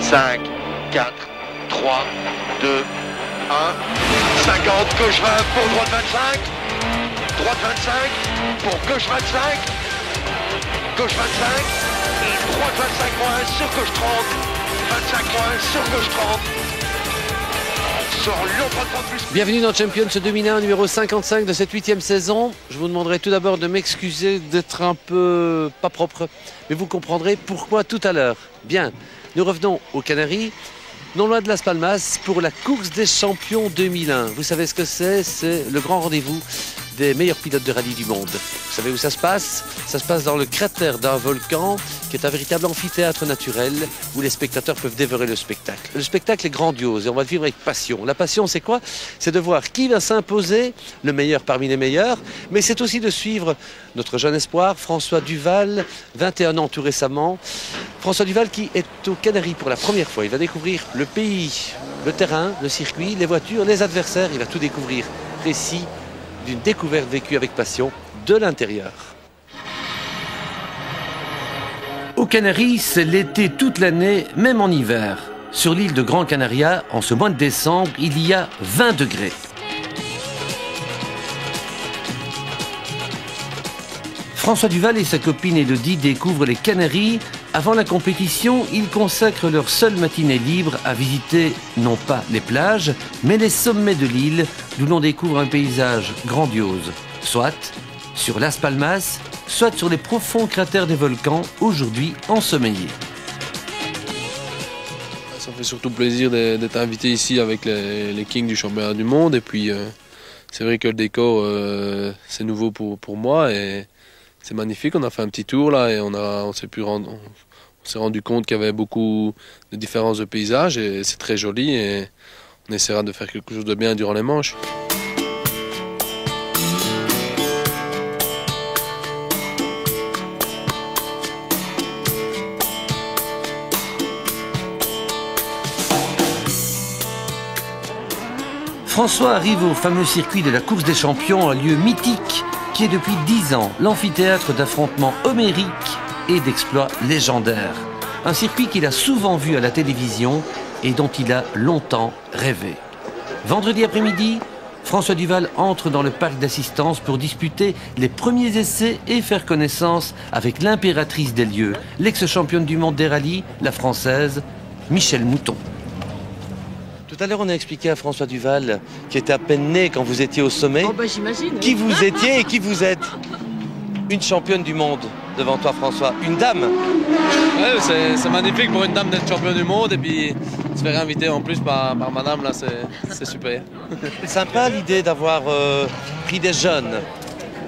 5, 4, 3, 2, 1, 50, gauche 20 pour droite 25, droite 25, pour gauche 25, gauche 25, droite 25 moins, sur gauche 30, 25 moins, sur gauche 30. Bienvenue dans Champions 2001, numéro 55 de cette 8e saison. Je vous demanderai tout d'abord de m'excuser d'être un peu pas propre, mais vous comprendrez pourquoi tout à l'heure. Bien, nous revenons aux Canaries, non loin de Las Palmas, pour la course des champions 2001. Vous savez ce que c'est? C'est le grand rendez-vous des meilleurs pilotes de rallye du monde. Vous savez où ça se passe? Ça se passe dans le cratère d'un volcan qui est un véritable amphithéâtre naturel où les spectateurs peuvent dévorer le spectacle. Le spectacle est grandiose et on va le vivre avec passion. La passion, c'est quoi? C'est de voir qui va s'imposer, le meilleur parmi les meilleurs, mais c'est aussi de suivre notre jeune espoir, François Duval, 21 ans tout récemment. François Duval qui est aux Canaries pour la première fois. Il va découvrir le pays, le terrain, le circuit, les voitures, les adversaires. Il va tout découvrir. Récit d'une découverte vécue avec passion de l'intérieur. Aux Canaries, c'est l'été toute l'année, même en hiver. Sur l'île de Gran Canaria, en ce mois de décembre, il y a 20 degrés. François Duval et sa copine Élodie découvrent les Canaries. Avant la compétition, ils consacrent leur seule matinée libre à visiter non pas les plages, mais les sommets de l'île, d'où l'on découvre un paysage grandiose, soit sur Las Palmas, soit sur les profonds cratères des volcans, aujourd'hui ensommeillés. Ça fait surtout plaisir d'être invité ici avec les kings du championnat du monde. Et puis, c'est vrai que le décor, c'est nouveau pour moi. Et c'est magnifique. On a fait un petit tour là et on s'est rendu compte qu'il y avait beaucoup de différences de paysages. Et c'est très joli. Et on essaiera de faire quelque chose de bien durant les manches. François arrive au fameux circuit de la course des champions, un lieu mythique qui est depuis 10 ans l'amphithéâtre d'affrontements homériques et d'exploits légendaires. Un circuit qu'il a souvent vu à la télévision et dont il a longtemps rêvé. Vendredi après-midi, François Duval entre dans le parc d'assistance pour disputer les premiers essais et faire connaissance avec l'impératrice des lieux, l'ex-championne du monde des rallyes, la française Michèle Mouton. Tout à l'heure, on a expliqué à François Duval, qui était à peine né quand vous étiez au sommet, j'imagine, qui vous étiez et qui vous êtes. Une championne du monde devant toi, François. Une dame. Ouais, c'est magnifique pour une dame d'être championne du monde et puis se faire inviter en plus par madame, là, c'est super. C'est sympa l'idée d'avoir pris des jeunes.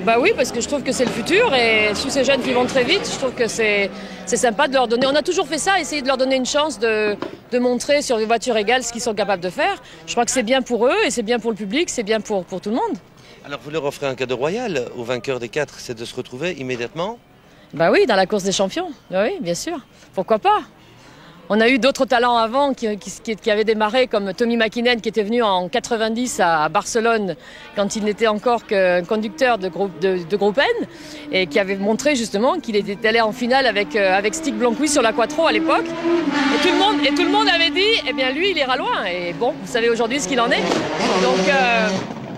Bah oui, parce que je trouve que c'est le futur et tous ces jeunes qui vont très vite, je trouve que c'est sympa de leur donner. On a toujours fait ça, essayer de leur donner une chance de montrer sur des voitures égales ce qu'ils sont capables de faire. Je crois que c'est bien pour eux et c'est bien pour le public, c'est bien pour tout le monde. Alors vous leur offrez un cadeau royal aux vainqueurs des 4, c'est de se retrouver immédiatement? Bah oui, dans la course des champions, bah oui, bien sûr. Pourquoi pas? On a eu d'autres talents avant qui avaient démarré, comme Tommy Mäkinen qui était venu en 90 à Barcelone quand il n'était encore qu'un conducteur de groupe N et qui avait montré justement qu'il était allé en finale avec Stig Blomqvist sur la Quattro à l'époque. Et tout le monde avait dit, eh bien lui il ira loin. Et bon, vous savez aujourd'hui ce qu'il en est.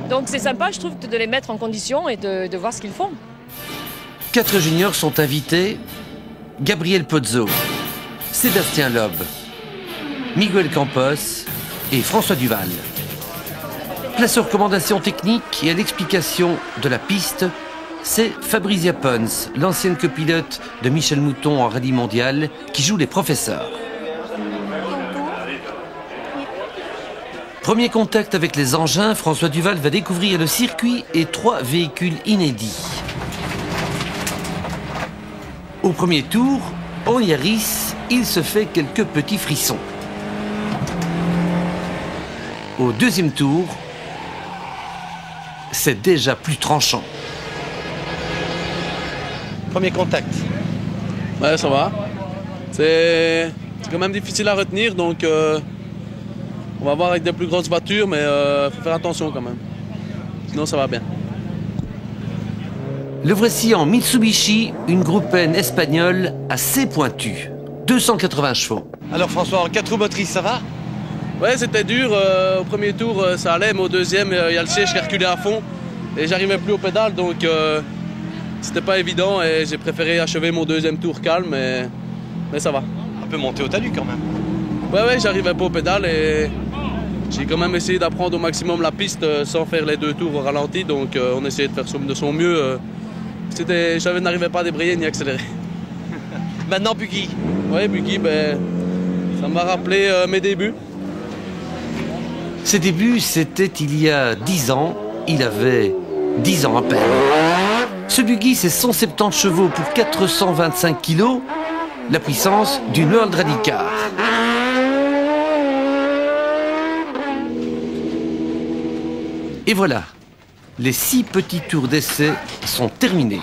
Donc c'est sympa, je trouve, de les mettre en condition et de voir ce qu'ils font. 4 juniors sont invités. Gabriel Pozzo, Sébastien Loeb, Miguel Campos et François Duval. Place aux recommandations techniques et à l'explication de la piste, c'est Fabrizia Pons, l'ancienne copilote de Michèle Mouton en rallye mondial, qui joue les professeurs. Premier contact avec les engins, François Duval va découvrir le circuit et 3 véhicules inédits. Au premier tour, en Yaris, il se fait quelques petits frissons. Au deuxième tour, c'est déjà plus tranchant. Premier contact. Ouais, ça va. C'est quand même difficile à retenir, donc on va voir avec des plus grosses voitures, mais faut faire attention quand même. Sinon, ça va bien. Le voici en Mitsubishi, une Groupe N espagnole assez pointue. 280 chevaux. Alors François, en 4 roues motrices, ça va? Ouais, c'était dur. Au premier tour, ça allait, mais au deuxième, il y a le siège qui a reculé à fond. Et j'arrivais plus au pédale, donc c'était pas évident. Et j'ai préféré achever mon deuxième tour calme, mais ça va. Un peu monté au talus quand même. Ouais, j'arrivais pas au pédale et j'ai quand même essayé d'apprendre au maximum la piste sans faire les 2 tours au ralenti. Donc on essayait de faire de son mieux. Je n'arrivais pas à débrayer ni accélérer. Maintenant Buggy. Ouais, Buggy, ben, ça m'a rappelé mes débuts. Ses débuts, c'était il y a 10 ans. Il avait 10 ans à peine. Ce Buggy, c'est 170 chevaux pour 425 kg. La puissance d'une World Rally Car. Et voilà. Les 6 petits tours d'essai sont terminés.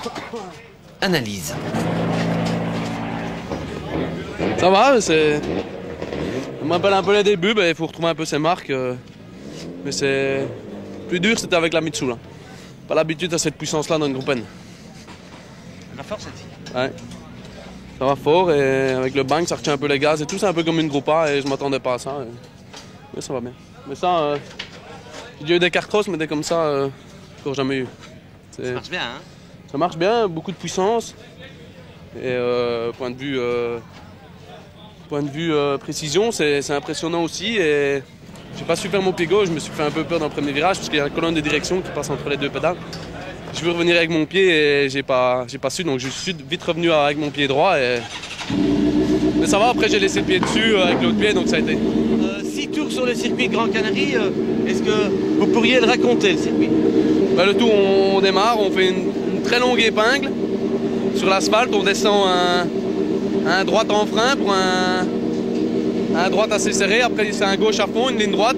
Analyse. Ça va, c'est... On m'appelle un peu les débuts, il faut retrouver un peu ses marques. Mais c'est... Plus dur, c'était avec la Mitsu, là. Pas l'habitude à cette puissance-là dans une groupe N. La force, celle-ci. Ouais. Ça va fort et avec le bang, ça retient un peu les gaz et tout. C'est un peu comme une groupe A et je m'attendais pas à ça. Mais ça va bien. Mais ça, j'ai eu des carcross, mais des comme ça, encore jamais eu. Ça marche bien, hein? Ça marche bien, beaucoup de puissance. Et point de vue précision, c'est impressionnant aussi. Et j'ai pas su faire mon pied gauche, je me suis fait un peu peur dans le premier virage parce qu'il y a une colonne de direction qui passe entre les 2 pédales. Je veux revenir avec mon pied et j'ai pas su, donc je suis vite revenu avec mon pied droit. Mais ça va, après j'ai laissé le pied dessus avec l'autre pied, donc ça a été. 6 tours sur le circuit de Grand Canary, est-ce que vous pourriez le raconter, le circuit? Le tour, on démarre, on fait une très longue épingle sur l'asphalte, on descend un droite en frein pour un droite assez serré, après c'est un gauche à fond, une ligne droite.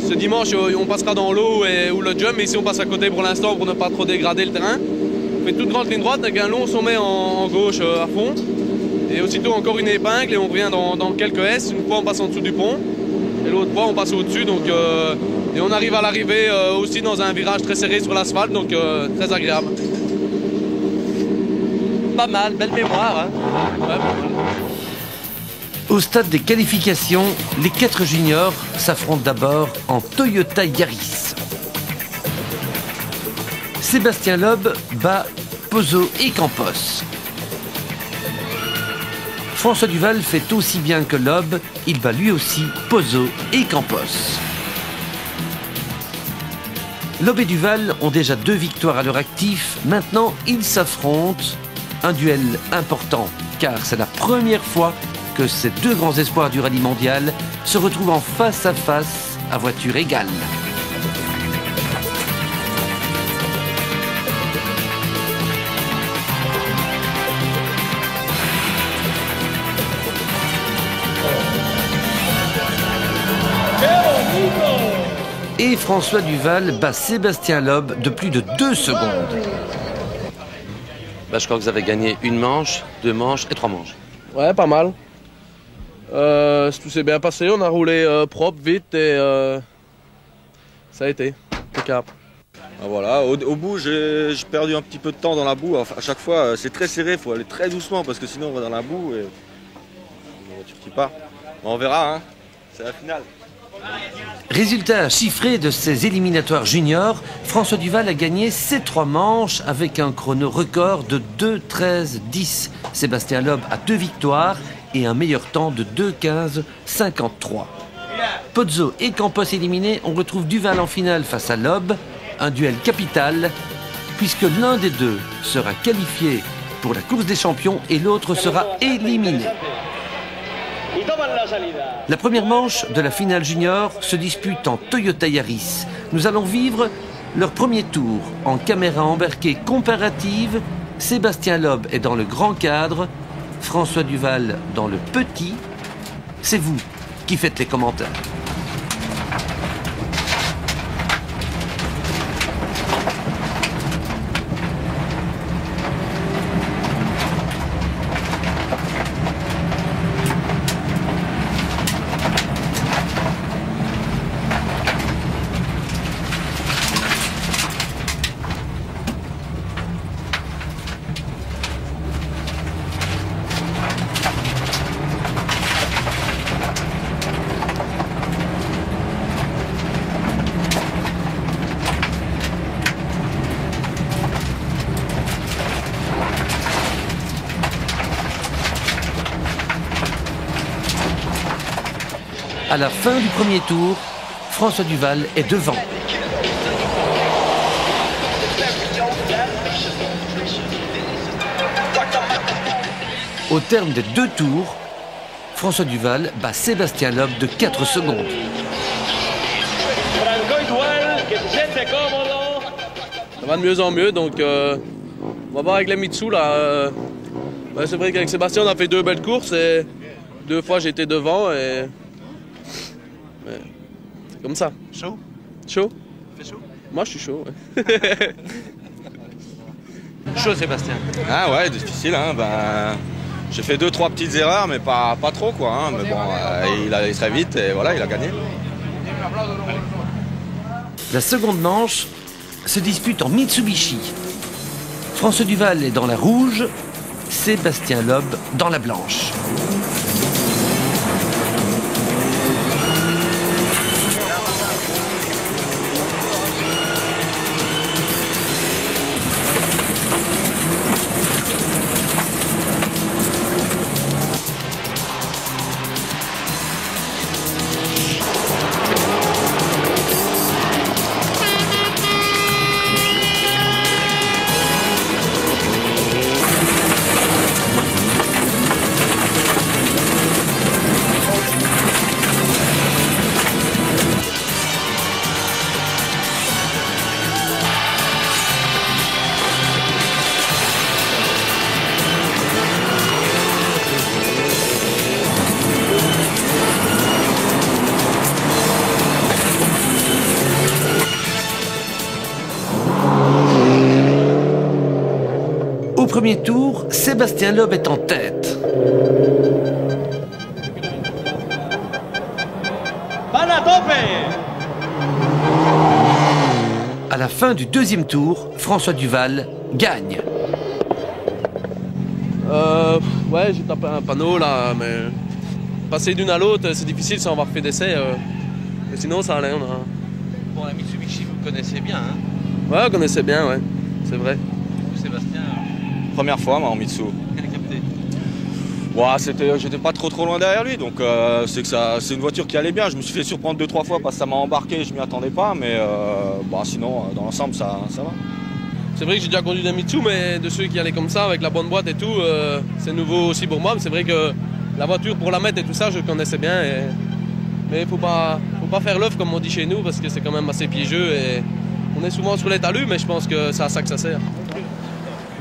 Ce dimanche, on passera dans l'eau ou le jump, mais ici on passe à côté pour l'instant pour ne pas trop dégrader le terrain. On fait une toute grande ligne droite avec un long sommet en gauche à fond. Et aussitôt encore une épingle et on revient dans quelques S. Une fois on passe en dessous du pont et l'autre fois on passe au-dessus. Et on arrive à l'arrivée aussi dans un virage très serré sur l'asphalte, donc très agréable. Pas mal, belle mémoire. Hein? Ouais, pas mal. Au stade des qualifications, les 4 juniors s'affrontent d'abord en Toyota Yaris. Sébastien Loeb bat Pozzo et Campos. François Duval fait aussi bien que Loeb, il bat lui aussi Pozzo et Campos. Loeb et Duval ont déjà 2 victoires à leur actif, maintenant ils s'affrontent. Un duel important, car c'est la première fois que ces 2 grands espoirs du rallye mondial se retrouvent en face à voiture égale. Et François Duval bat Sébastien Loeb de plus de 2 secondes. Je crois que vous avez gagné 1 manche, 2 manches et 3 manches. Ouais, pas mal. Tout s'est bien passé, on a roulé propre, vite et ça a été impeccable. Voilà, au bout j'ai perdu un petit peu de temps dans la boue. Enfin, à chaque fois c'est très serré, il faut aller très doucement parce que sinon on va dans la boue et la voiture qui part. On verra, hein. C'est la finale. Résultat chiffré de ces éliminatoires juniors, François Duval a gagné ses 3 manches avec un chrono record de 2:13:10. Sébastien Loeb a 2 victoires et un meilleur temps de 2:15:53. Pozzo et Campos éliminés, on retrouve Duval en finale face à Loeb, un duel capital puisque l'un des 2 sera qualifié pour la course des champions et l'autre sera éliminé. La première manche de la finale junior se dispute en Toyota Yaris. Nous allons vivre leur premier tour en caméra embarquée comparative. Sébastien Loeb est dans le grand cadre, François Duval dans le petit. C'est vous qui faites les commentaires. À la fin du premier tour, François Duval est devant. Au terme des 2 tours, François Duval bat Sébastien Loeb de 4 secondes. Ça va de mieux en mieux, donc on va voir avec les Mitsu là. C'est vrai qu'avec Sébastien on a fait 2 belles courses et 2 fois j'ai été devant et c'est comme ça. Chaud? Chaud? Il fait chaud? Moi je suis chaud. Ouais. Chaud, Sébastien. Ah ouais, difficile, hein. J'ai fait 2-3 petites erreurs, mais pas trop quoi. Hein. Mais bon, il allait très vite et voilà, il a gagné. La seconde manche se dispute en Mitsubishi. François Duval est dans la rouge, Sébastien Loeb dans la blanche. Au premier tour, Sébastien Loeb est en tête. À la fin du deuxième tour, François Duval gagne. Ouais, j'ai tapé un panneau là, mais passer d'une à l'autre, c'est difficile sans avoir fait d'essai. Mais sinon, ça allait. Bon, la Mitsubishi, vous connaissez bien, hein? Ouais, on connaissait bien, ouais, c'est vrai. Vous, Sébastien, Première fois, moi, en Mitsu. quel capté? Ouais, j'étais pas trop loin derrière lui, donc c'est une voiture qui allait bien. Je me suis fait surprendre 2-3 fois parce que ça m'a embarqué, je m'y attendais pas, mais sinon, dans l'ensemble, ça va. C'est vrai que j'ai déjà conduit des Mitsu, mais de ceux qui allaient comme ça, avec la bonne boîte et tout, c'est nouveau aussi pour moi. Mais c'est vrai que la voiture, pour la mettre et tout ça, je connaissais bien. Mais faut pas faire l'œuf, comme on dit chez nous, parce que c'est quand même assez piégeux. Et on est souvent sur les talus, mais je pense que c'est à ça que ça sert.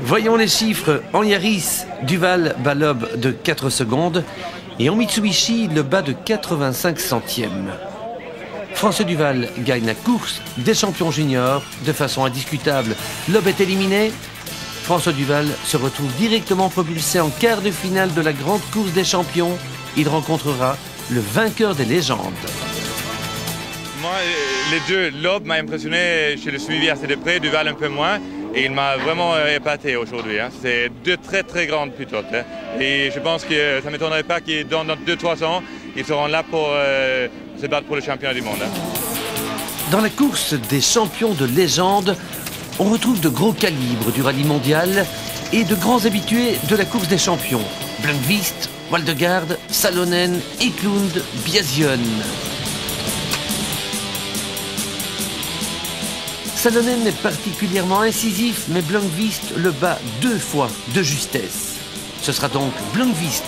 Voyons les chiffres. En Yaris, Duval bat Loeb de 4 secondes et en Mitsubishi, le bat de 85 centièmes. François Duval gagne la course des champions juniors de façon indiscutable. Loeb est éliminé. François Duval se retrouve directement propulsé en quart de finale de la grande course des champions. Il rencontrera le vainqueur des légendes. Moi, les deux, Loeb m'a impressionné, je l'ai suivi assez de près, Duval un peu moins. Et il m'a vraiment épaté aujourd'hui. Hein. C'est 2 très très grandes pilotes. Hein. Et je pense que ça ne m'étonnerait pas que dans 2-3 ans, ils seront là pour se battre pour le championnat du monde. Hein. Dans la course des champions de légende, on retrouve de gros calibres du rallye mondial et de grands habitués de la course des champions. Blomqvist, Waldegard, Salonen, Eklund, Biasion. Salonen est particulièrement incisif, mais Blomqvist le bat 2 fois de justesse. Ce sera donc Blomqvist,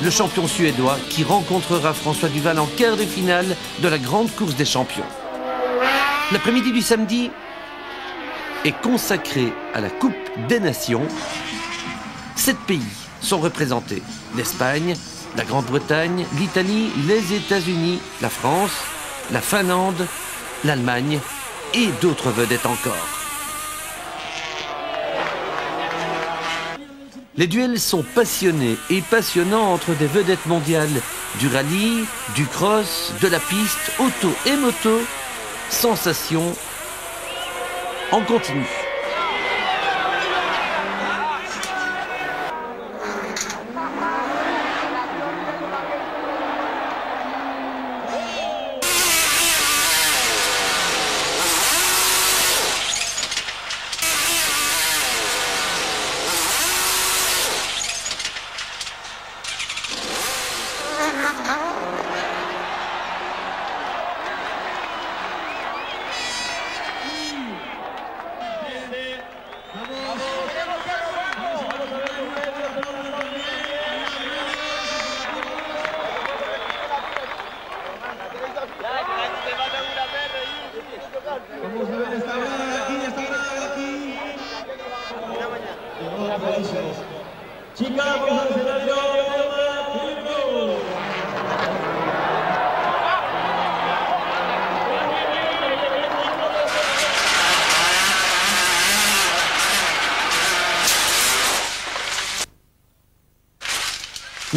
le champion suédois, qui rencontrera François Duval en quart de finale de la grande course des champions. L'après-midi du samedi est consacré à la Coupe des Nations. 7 pays sont représentés: l'Espagne, la Grande-Bretagne, l'Italie, les États-Unis, la France, la Finlande, l'Allemagne et d'autres vedettes encore. Les duels sont passionnés et passionnants entre des vedettes mondiales du rallye, du cross, de la piste, auto et moto. Sensation en continu.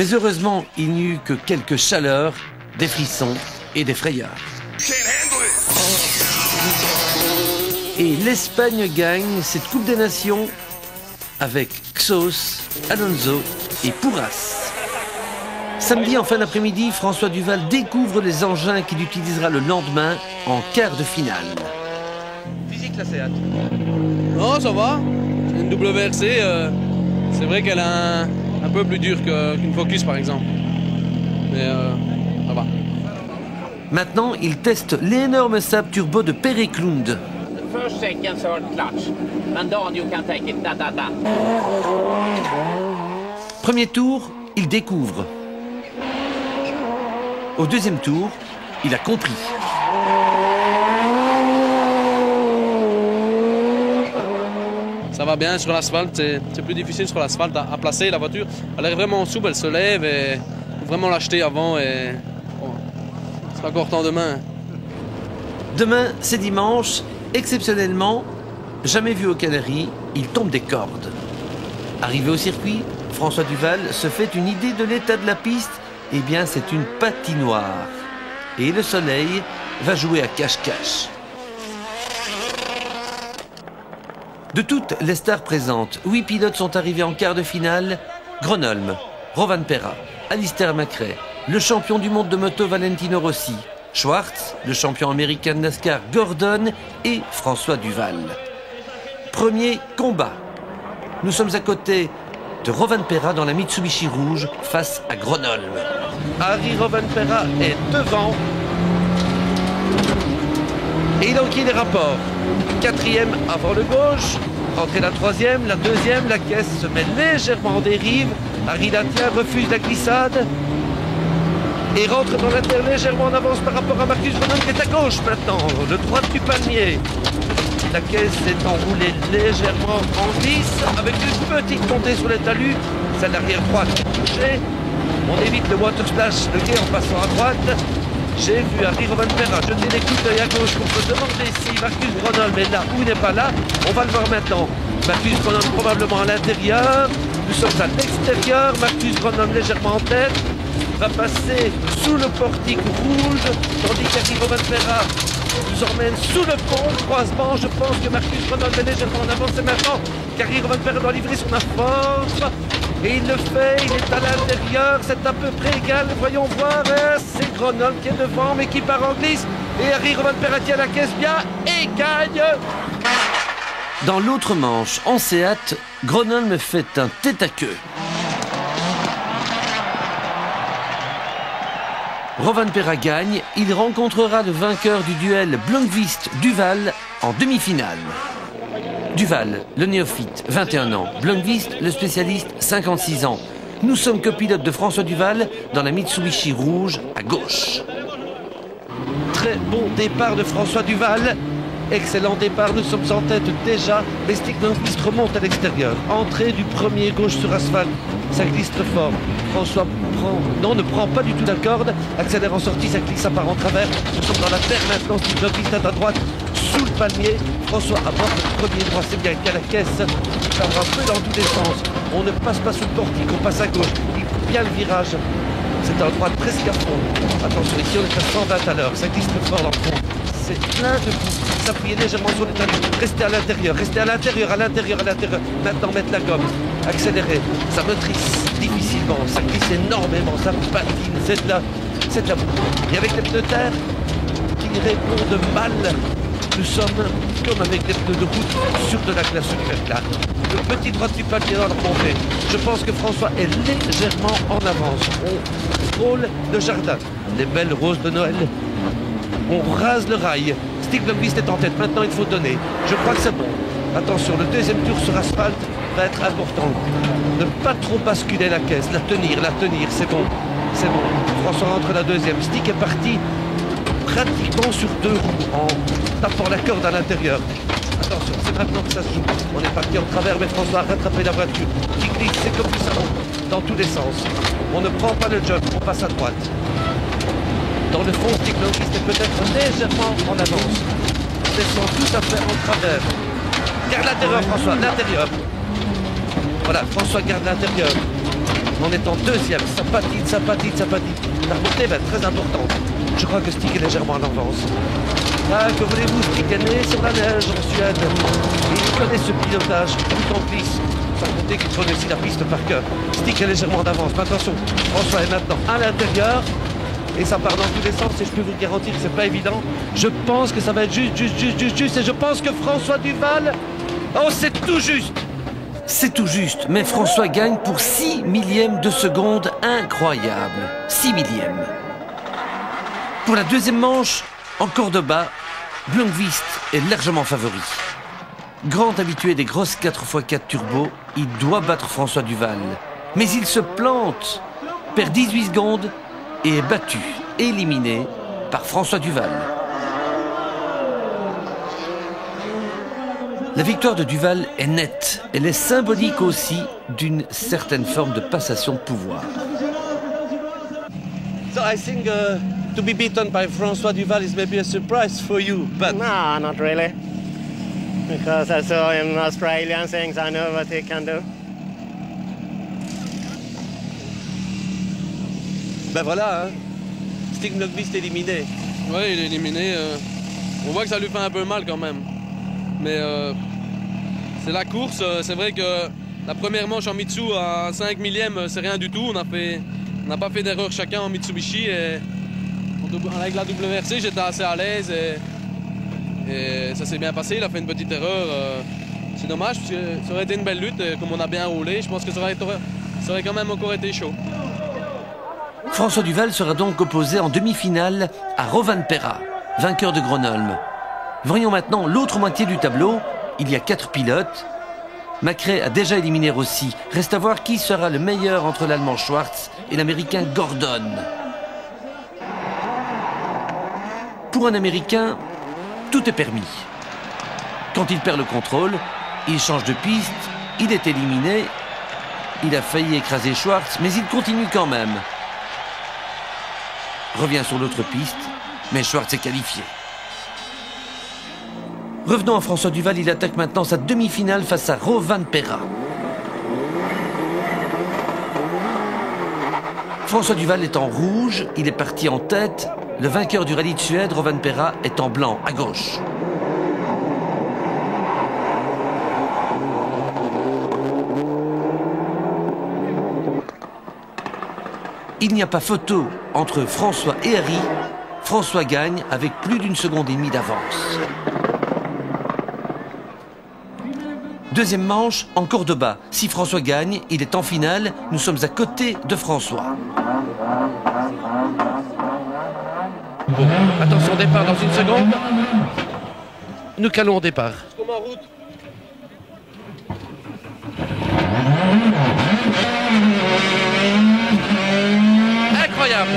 Mais heureusement, il n'y eut que quelques chaleurs, des frissons et des frayeurs. Et l'Espagne gagne cette Coupe des Nations avec Xos, Alonso et Pourras. Samedi en fin d'après-midi, François Duval découvre les engins qu'il utilisera le lendemain en quart de finale. Physique la Seat. Non, ça va. Une WRC, c'est vrai qu'elle est un peu plus dure qu'une Focus par exemple. Mais ça va. Maintenant, il teste l'énorme Saab turbo de Perry Klund. First second, third clutch. And then you can take it, da. Premier tour, il découvre. Au deuxième tour, il a compris. Ça va bien sur l'asphalte, c'est plus difficile sur l'asphalte à placer la voiture. Elle est vraiment souple, elle se lève et faut vraiment l'acheter avant et bon, c'est encore temps demain. Demain, c'est dimanche. Exceptionnellement, jamais vu aux Canaries, il tombe des cordes. Arrivé au circuit, François Duval se fait une idée de l'état de la piste. Eh bien, c'est une patinoire. Et le soleil va jouer à cache-cache. De toutes les stars présentes, 8 pilotes sont arrivés en quart de finale. Gronholm, Rovanperä, Alistair McRae, le champion du monde de moto Valentino Rossi, Schwartz, le champion américain de NASCAR Gordon et François Duval. Premier combat. Nous sommes à côté de Rovanperä dans la Mitsubishi rouge face à Gronholm. Harry Rovanperä est devant. Et il enquille les rapports. Quatrième avant le gauche. Rentrée la troisième, la deuxième. La caisse se met légèrement en dérive. Harry la tient, refuse la glissade. Et rentre dans la terre légèrement en avance par rapport à Marcus Gronholm qui est à gauche maintenant. Le droit du palmier. La caisse est enroulée légèrement en glisse avec une petite montée sur les talus. Celle d'arrière droite touchée. On évite le water splash, le quai en passant à droite. J'ai vu Harry Rovanperä jeter des coups d'œil à gauche pour se demander si Marcus Gronholm est là ou n'est pas là. On va le voir maintenant. Marcus Gronholm probablement à l'intérieur. Nous sommes à l'extérieur. Marcus Gronholm légèrement en tête. Va passer sous le portique rouge, tandis qu'Harry Rovanperä nous emmène sous le pont, croisement. Je pense que Marcus Gronholm est légèrement en avance. C'est maintenant qu'Harry Rovanperä doit livrer son force. Et il le fait, il est à l'intérieur, c'est à peu près égal. Voyons voir, c'est Gronholm qui est devant, mais qui part en glisse. Et Harry Rovanperä tient la caisse bien et gagne. Dans l'autre manche, en Seat, Gronholm fait un tête-à-queue. Rovanperä gagne, il rencontrera le vainqueur du duel Blomqvist-Duval en demi-finale. Duval, le néophyte, 21 ans. Blomqvist, le spécialiste, 56 ans. Nous sommes copilotes de François Duval dans la Mitsubishi rouge à gauche. Très bon départ de François Duval. Excellent départ, nous sommes en tête déjà. Mais Stig Blomqvist remonte à l'extérieur. Entrée du premier gauche sur asphalte. Ça glisse très fort. François ne prend pas du tout la corde. Accélère en sortie, ça glisse, ça part en travers. Nous sommes dans la terre maintenant. Stig Blomqvist est à droite, sous le palmier. François aborde le premier droit, c'est bien qu'à la caisse. Il part un peu dans tous les sens. On ne passe pas sous le portique, on passe à gauche. Il coupe bien le virage. C'est un droit presque à fond. Attention, ici on est à 120 à l'heure. Ça glisse très fort dans le fond. C'est plein de coups. S'appuyer légèrement sur les talus. Restez à l'intérieur, restez à l'intérieur, à l'intérieur, à l'intérieur. Maintenant, mettre la gomme. Accélérer. Ça motrice difficilement. Ça glisse énormément. Ça patine. C'est de la boue. Et avec les pneus terre qui répondent mal, nous sommes comme avec les pneus de route sur de la glace là. Le petit droit du palmier dans la montée. Je pense que François est légèrement en avance. On frôle le jardin. Les belles roses de Noël. On rase le rail. Stig Blomqvist est en tête. Maintenant, il faut donner. Je crois que c'est bon. Attention, le deuxième tour sur asphalte va être important. Ne pas trop basculer la caisse. La tenir, c'est bon. C'est bon. François rentre la deuxième. Stig est parti pratiquement sur deux roues en tapant la corde à l'intérieur. Attention, c'est maintenant que ça se joue. On est parti en travers, mais François a rattrapé la voiture. Qui glisse, c'est comme ça, dans tous les sens. On ne prend pas le jump, on passe à droite. Dans le fond, Stig Blomqvist est peut-être légèrement en avance. On descend tout à fait en travers. Garde l'intérieur, François, l'intérieur. Voilà, François garde l'intérieur. On est en deuxième. Ça patine, ça patine, ça patine. La remontée va être très importante. Je crois que Stig est légèrement en avance. Ah, que voulez-vous, Stig est né sur la neige en Suède. Il connaît ce pilotage tout en glisse. Sans compter qu'il connaît aussi la piste par cœur. Stig est légèrement en avance. Mais attention, François est maintenant à l'intérieur. Et ça part dans tous les sens et je peux vous garantir que c'est pas évident. Je pense que ça va être juste. Et je pense que François Duval... Oh, c'est tout juste. C'est tout juste, mais François gagne pour 6 millièmes de seconde. Incroyable. 6 millièmes. Pour la deuxième manche, encore de bas, Blomqvist est largement favori. Grand habitué des grosses 4x4 turbo, il doit battre François Duval. Mais il se plante, perd 18 secondes et est battu, éliminé par François Duval. La victoire de Duval est nette. Elle est symbolique aussi d'une certaine forme de passation de pouvoir. So I think to be beaten by François Duval is maybe a surprise for you, but no, not really. Because I saw him in Australian things, I know what he can do. Ben voilà, hein. Stig Blomqvist éliminé. Oui, il est éliminé. On voit que ça lui fait un peu mal quand même. Mais c'est la course. C'est vrai que la première manche en Mitsu à 5 millièmes, c'est rien du tout. On n'a pas fait d'erreur chacun en Mitsubishi. Et avec la WRC, j'étais assez à l'aise et ça s'est bien passé. Il a fait une petite erreur. C'est dommage parce que ça aurait été une belle lutte. Comme on a bien roulé, je pense que ça aurait quand même encore été chaud. François Duval sera donc opposé en demi-finale à Rovanperä, vainqueur de Grönholm. Voyons maintenant l'autre moitié du tableau. Il y a 4 pilotes. Macrae a déjà éliminé Rossi. Reste à voir qui sera le meilleur entre l'Allemand Schwartz et l'Américain Gordon. Pour un Américain, tout est permis. Quand il perd le contrôle, il change de piste, il est éliminé. Il a failli écraser Schwartz, mais il continue quand même. Revient sur l'autre piste, mais Schwartz est qualifié. Revenons à François Duval, il attaque maintenant sa demi-finale face à Rovanperä. François Duval est en rouge, il est parti en tête. Le vainqueur du rallye de Suède, Rovanperä, est en blanc, à gauche. Il n'y a pas photo entre François et Harry. François gagne avec plus d'1,5 seconde d'avance. Deuxième manche, encore de bas. Si François gagne, il est en finale. Nous sommes à côté de François. Bon, attention, départ dans 1 seconde. Nous calons au départ. Comme en route. Incroyable.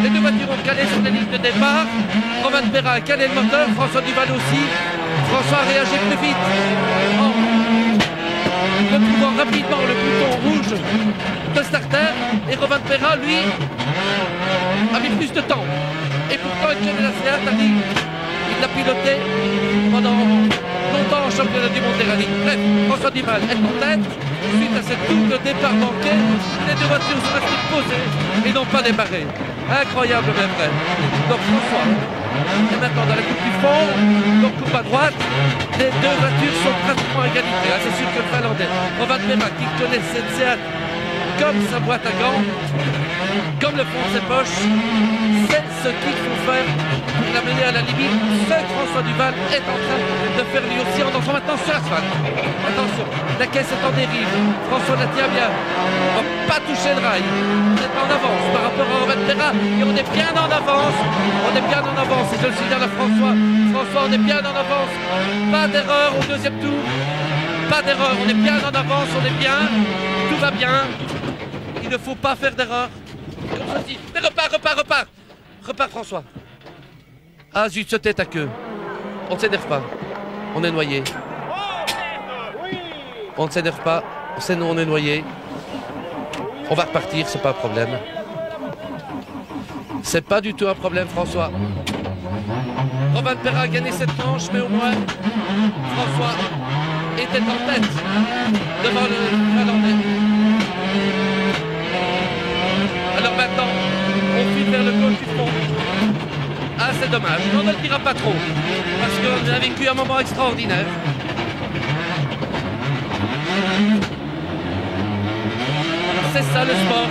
Les deux voitures ont calé sur les lignes de départ. Rovanperä a calé le moteur, François Duval aussi. François a réagi plus vite. En retrouvant rapidement le bouton rouge de starter. Et Rovanperä, lui, a mis plus de temps. Et pourtant, Gianni Lasseat a dit, il l'a piloté pendant longtemps en championnat du monde des rallyes. Bref, François Duval est en tête. Suite à cette double départ manqué, les deux voitures sont restées posées et n'ont pas démarré. Incroyable, mais vrai. Donc François est maintenant dans la coupe du fond, donc coupe à droite. Les deux voitures sont pratiquement à égalité. C'est sûr que le Finlandais, Rovanperä, qui connaît cette Seat comme sa boîte à gants, comme le font ses poches, c'est ce qu'il faut faire pour l'amener à la limite. Ce que François Duval est en train de faire lui aussi en dansant maintenant sur l'asphalte. Attention, la caisse est en dérive. François la tient bien. On va pas toucher le rail. On est en avance par rapport à Rovanperä et on est bien en avance. On est bien en avance et je le signale à François. François, on est bien en avance. Pas d'erreur au deuxième tour. Pas d'erreur, on est bien en avance, on est bien. Tout va bien. Il ne faut pas faire d'erreur. Comme ceci. Mais repart. Repart François. Ah zut, ce tête à queue. On ne s'énerve pas. On est noyé. On ne s'énerve pas. On est noyé. On va repartir, c'est pas un problème. C'est pas du tout un problème, François. Rovanperä a gagné cette manche, mais au moins, François était en tête devant le Finlandais. faire le goal du fond. Ah, c'est dommage. On ne le dira pas trop. Parce qu'on a vécu un moment extraordinaire. C'est ça le sport.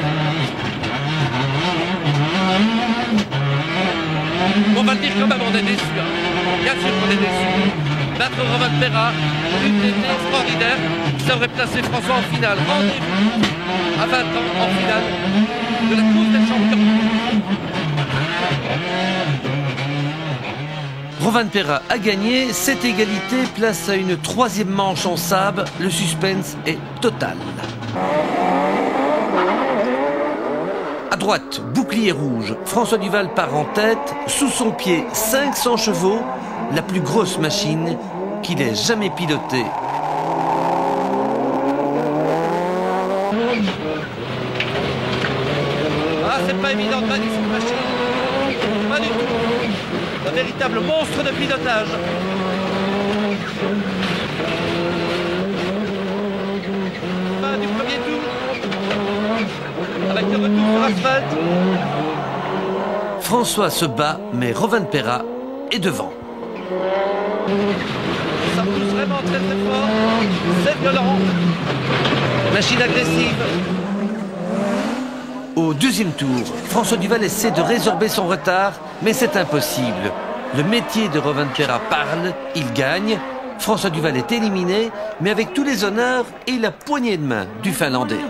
On va le dire quand même, on est déçus. Hein. Bien sûr qu'on est déçus. Battre Rovanperä, une été extraordinaire. Ça aurait placé François en finale. Rendez-vous à 20 ans en finale de la Coupe des Champions. Rovanperä a gagné. Cette égalité place à une troisième manche en sable. Le suspense est total. À droite, bouclier rouge. François Duval part en tête. Sous son pied, 500 chevaux. La plus grosse machine qu'il ait jamais pilotée. Ah, c'est pas évident de manier cette machine. Pas du tout. Un véritable monstre de pilotage. Fin du premier tour. Avec le retour sur asphalte. François se bat, mais Rovanperä est devant. Ça pousse vraiment très très fort. C'est violent. Machine agressive. Au deuxième tour, François Duval essaie de résorber son retard, mais c'est impossible. Le métier de Rovanperä parle, il gagne. François Duval est éliminé, mais avec tous les honneurs et la poignée de main du Finlandais.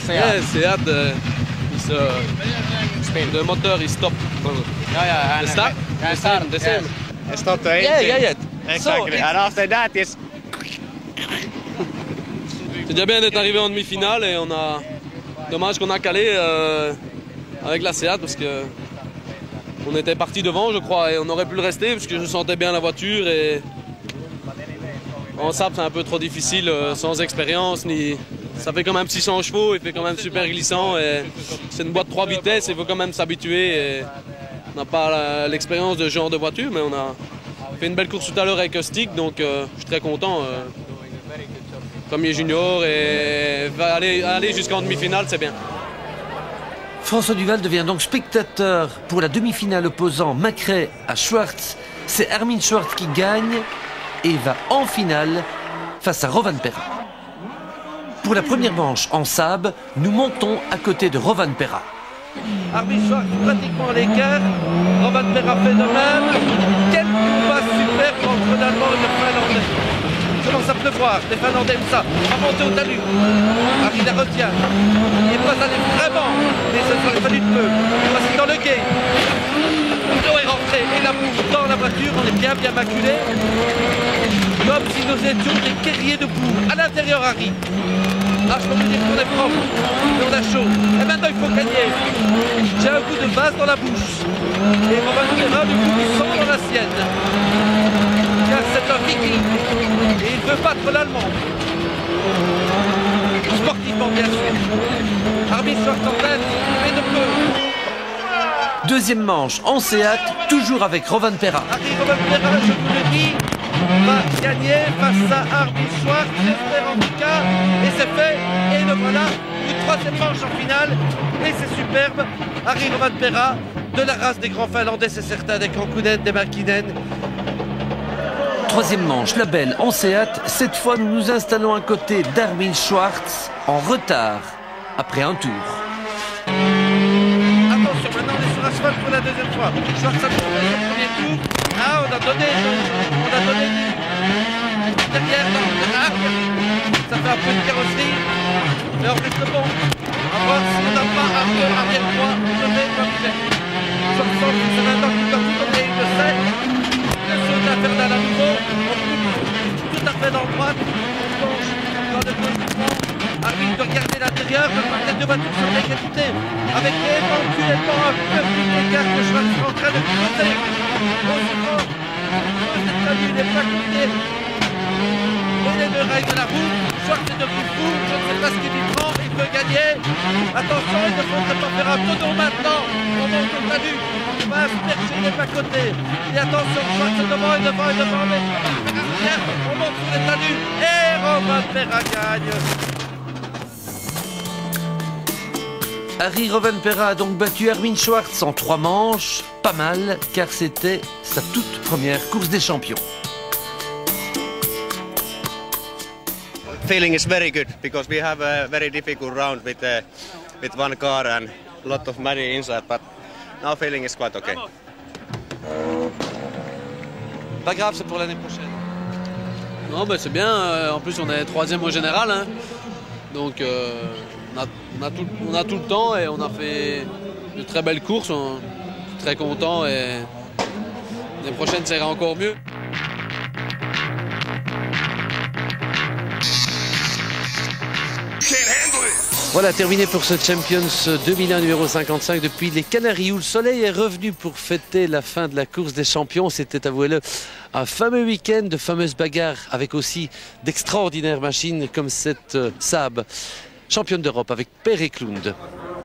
Yeah, Seat, le moteur il stoppe. Yeah, The start? The same. Stop the engine. Yeah. Exactly. And after that is... C'est déjà bien d'être arrivé en demi-finale et on a... Dommage qu'on a calé avec la Seat parce que on était parti devant je crois et on aurait pu le rester parce que je sentais bien la voiture et en sable c'est un peu trop difficile sans expérience ni... Ça fait quand même 600 chevaux, il fait quand même super glissant et c'est une boîte 3 vitesses, il faut quand même s'habituer et on n'a pas l'expérience de ce genre de voiture mais on a fait une belle course tout à l'heure avec Stick donc je suis très content. Premier junior et va aller jusqu'en demi-finale, c'est bien. François Duval devient donc spectateur pour la demi-finale opposant Macrae à Schwartz. C'est Armin Schwartz qui gagne et va en finale face à Rovanperä. Pour la première manche en sable, nous montons à côté de Rovanperä. Armin Schwartz pratiquement à l'écart. Rovanperä fait de même. Quel combat super entre l'Allemand et le Finlandais. Il commence à pleuvoir, les Finlandais aiment ça. On va monter au talus. Harry la retient. Il n'est pas allé vraiment, mais ça serait fallu de peu. Il passe dans le guet. L'eau est rentrée et la boue dans la voiture. On est bien maculé. Comme si nous étions des guerriers de boue. À l'intérieur, Harry. Ah, je peux vous dire qu'on est propre, qu'on a chaud. Et maintenant, il faut gagner. J'ai un goût de vase dans la bouche. Et Rovanperä du goût du sang dans la sienne. Car c'est un viking. Et il veut battre l'Allemand. Sportivement, bien sûr. Armin Schwartz en tête, et de peu. Deuxième manche en Seat, toujours avec Rovanperä. Rovanperä, je vous le dis, va gagner face à Armin Schwartz, j'espère en tout cas. Et c'est fait. Et le voilà, une troisième manche en finale. Et c'est superbe. Harry Rovanperä, de la race des grands Finlandais, c'est certain, des Kankkunen, des Mäkinen. Troisième manche, la belle en Seat. Cette fois, nous nous installons à côté d'Armin Schwartz, en retard, après un tour. Attention, maintenant on est sur asphalte pour la deuxième fois. Schwartz a trouvé le premier tour. Ah, on a donné derrière dans l'arc. Ça fait un peu de carrosserie, mais on reste bon. À voir si on n'a pas un peu arrière-droit, levé comme il est. Schwartz, c'est maintenant qu'il doit tout donner, il le sait. Infernal à nouveau, on coupe tout à fait dans le droit, on plonge dans le positionnement. Armin doit garder l'intérieur, les deux voitures sont d'égalité, avec éventuellement un peu plus d'écart que Schwartz est en train de creuser. Aussitôt, cette famille n'est pas coupée. Et les deux règles de la route, Schwartz est devenu fou, je ne sais pas ce qu'il lui prend, il peut gagner. pied. Attention, il ne faudrait pas faire un tonneau maintenant. On monte au talus. On va se percher des bas-côtés. Et attention, Schwartz devant et devant et devant. Mais on monte sur les talus. Et Romain Perra gagne. Harry Rovanperä a donc battu Erwin Schwartz en 3 manches. Pas mal, car c'était sa toute première course des champions. Feeling is very good because we have a very difficult round with one car and a lot of money inside, but now feeling is quite okay. Pas grave, c'est pour l'année prochaine. Non, bah, c'est bien. En plus, on est 3e au général. Hein. Donc, on a tout le temps et on a fait de très belles courses. On est très contents et l'année prochaine, ça ira encore mieux. Voilà, terminé pour ce Champions 2001 numéro 55 depuis les Canaries où le soleil est revenu pour fêter la fin de la course des champions. C'était, avouez-le, un fameux week-end de fameuses bagarres avec aussi d'extraordinaires machines comme cette Saab, championne d'Europe avec Per Eklund.